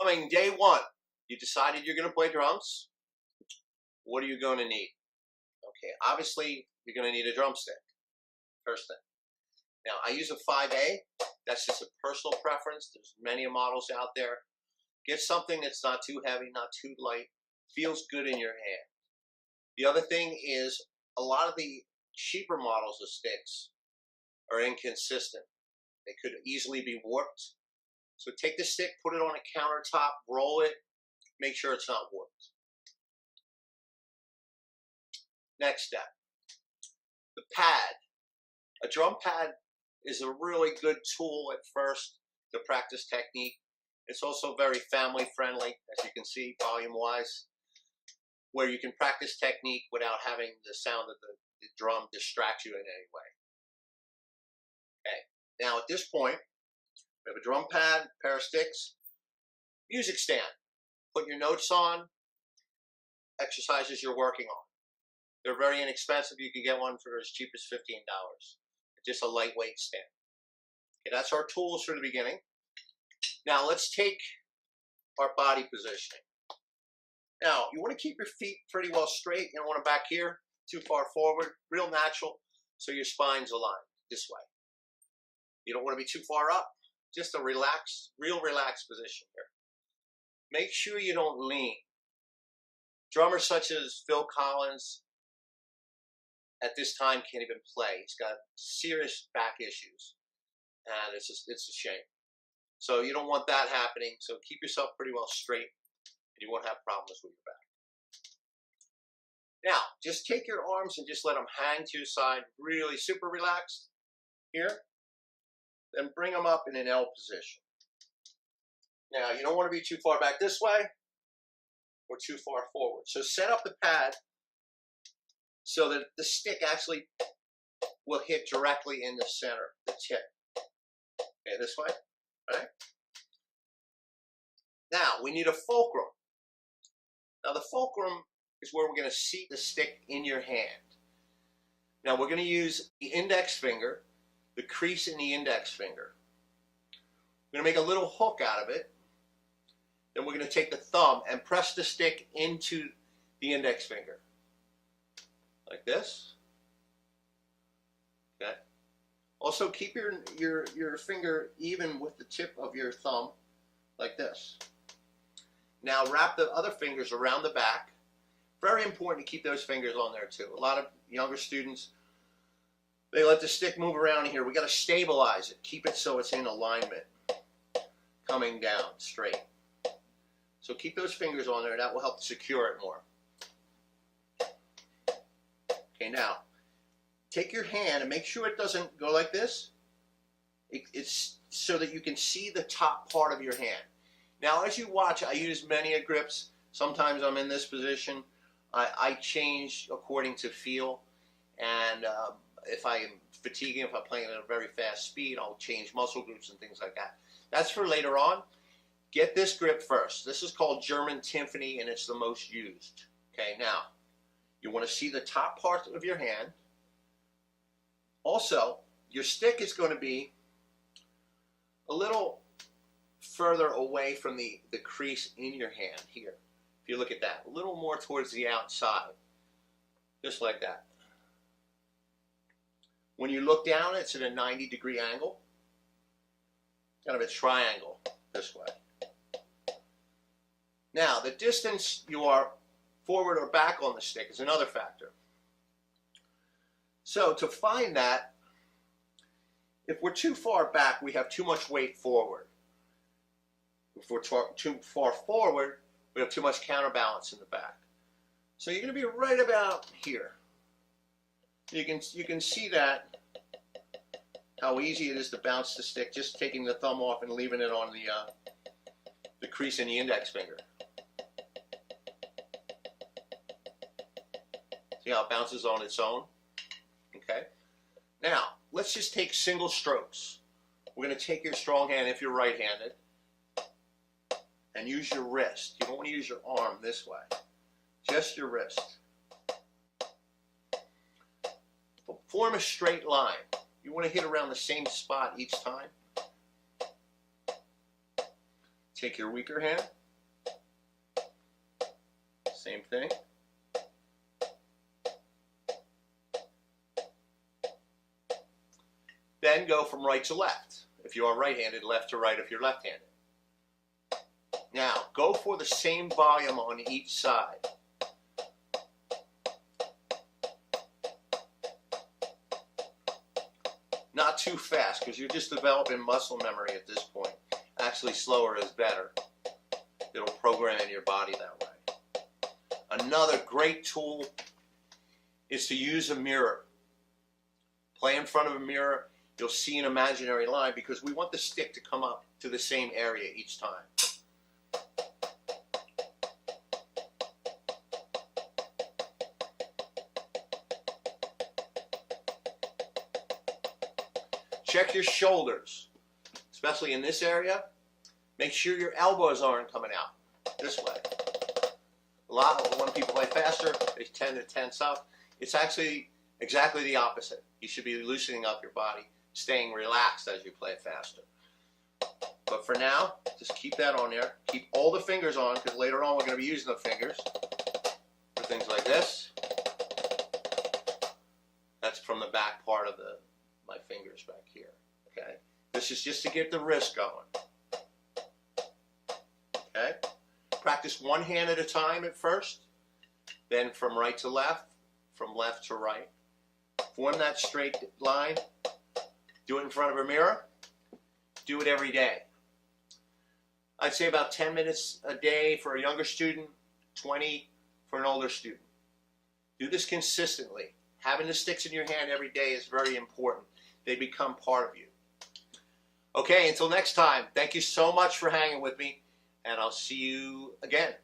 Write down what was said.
Coming day one, you decided you're going to play drums. What are you going to need? Okay, obviously you're going to need a drumstick, first thing. Now, I use a 5A. That's just a personal preference. There's many models out there. Get something that's not too heavy, not too light, feels good in your hand. The other thing is a lot of the cheaper models of sticks are inconsistent. They could easily be warped. So take the stick, put it on a countertop, roll it, make sure it's not warped. Next step, the pad. A drum pad is a really good tool at first to practice technique. It's also very family friendly, as you can see, volume wise, where you can practice technique without having the sound of the drum distract you in any way. Okay, now at this point, we have a drum pad, pair of sticks, music stand. Put your notes on, exercises you're working on. They're very inexpensive. You can get one for as cheap as $15. It's just a lightweight stand. Okay, that's our tools for the beginning. Now let's take our body positioning. Now you want to keep your feet pretty well straight. You don't want them back here, too far forward, real natural, so your spine's aligned this way. You don't want to be too far up, just a relaxed, real relaxed position here. Make sure you don't lean. Drummers such as Thom Callan at this time can't even play. He's got serious back issues, and it's a shame. So you don't want that happening. So keep yourself pretty well straight, and you won't have problems with your back. Now, just take your arms and just let them hang to your side, really super relaxed here. Then bring them up in an L position. Now, you don't want to be too far back this way or too far forward. So set up the pad so that the stick actually will hit directly in the center, the tip. Okay, this way, right? Now, we need a fulcrum. Now, the fulcrum is where we're going to seat the stick in your hand. Now, we're going to use the index finger, the crease in the index finger. We're going to make a little hook out of it. Then we're going to take the thumb and press the stick into the index finger. Like this. Okay. Also keep your finger even with the tip of your thumb, like this. Now wrap the other fingers around the back. Very important to keep those fingers on there too. A lot of younger students, they let the stick move around here. We got to stabilize it. Keep it so it's in alignment, coming down straight. So keep those fingers on there. That will help secure it more. Okay, now take your hand and make sure it doesn't go like this. It's so that you can see the top part of your hand. Now, as you watch, I use many grips. Sometimes I'm in this position. I change according to feel, and if I'm fatiguing, if I'm playing at a very fast speed, I'll change muscle groups and things like that. That's for later on. Get this grip first. This is called German timpani, and it's the most used. Okay, now you want to see the top part of your hand. Also, your stick is going to be a little further away from the crease in your hand here. If you look at that, a little more towards the outside, just like that. When you look down, it's at a 90-degree angle, kind of a triangle this way. Now, the distance you are forward or back on the stick is another factor. So to find that, if we're too far back, we have too much weight forward. If we're too far forward, we have too much counterbalance in the back. So you're going to be right about here. You can see that, how easy it is to bounce the stick, just taking the thumb off and leaving it on the crease in the index finger. See how it bounces on its own? Okay. Now, let's just take single strokes. We're going to take your strong hand, if you're right-handed, and use your wrist. You don't want to use your arm this way. Just your wrist. Form a straight line. You want to hit around the same spot each time. Take your weaker hand. Same thing. Then go from right to left. If you are right-handed, left to right if you're left-handed. Now, go for the same volume on each side. Not too fast, because you're just developing muscle memory at this point. Actually, slower is better. It'll program in your body that way. Another great tool is to use a mirror. Play in front of a mirror. You'll see an imaginary line because we want the stick to come up to the same area each time. Check your shoulders, especially in this area. Make sure your elbows aren't coming out this way. When people play faster, they tend to tense up. It's actually exactly the opposite. You should be loosening up your body, staying relaxed as you play faster. But for now, just keep that on there. Keep all the fingers on, because later on we're going to be using the fingers for things like this. That's from the back part of my fingers back here. Okay? This is just to get the wrist going. Okay? Practice one hand at a time at first, then from right to left, from left to right. Form that straight line. Do it in front of a mirror. Do it every day. I'd say about 10 minutes a day for a younger student, 20 for an older student. Do this consistently. Having the sticks in your hand every day is very important. They become part of you. Okay, until next time, thank you so much for hanging with me, and I'll see you again.